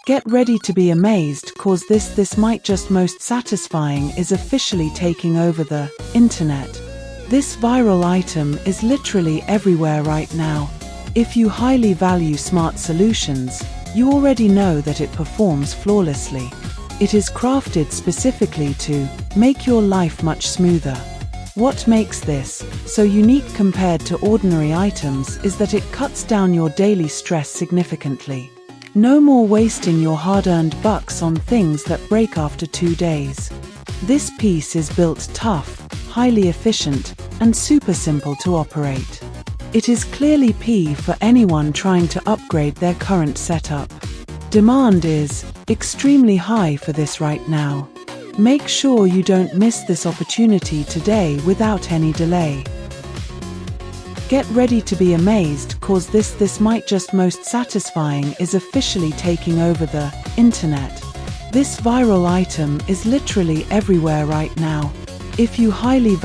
Get ready to be amazed, cause this might just most satisfying is officially taking over the internet. This viral item is literally everywhere right now. If you highly value smart solutions, you already know that it performs flawlessly. It is crafted specifically to make your life much smoother. What makes this so unique compared to ordinary items is that it cuts down your daily stress significantly. No more wasting your hard-earned bucks on things that break after 2 days. This piece is built tough, highly efficient, and super simple to operate. It is clearly P for anyone trying to upgrade their current setup. Demand is extremely high for this right now. Make sure you don't miss this opportunity today without any delay. Get ready to be amazed, cause this might just most satisfying is officially taking over the internet. This viral item is literally everywhere right now. If you highly value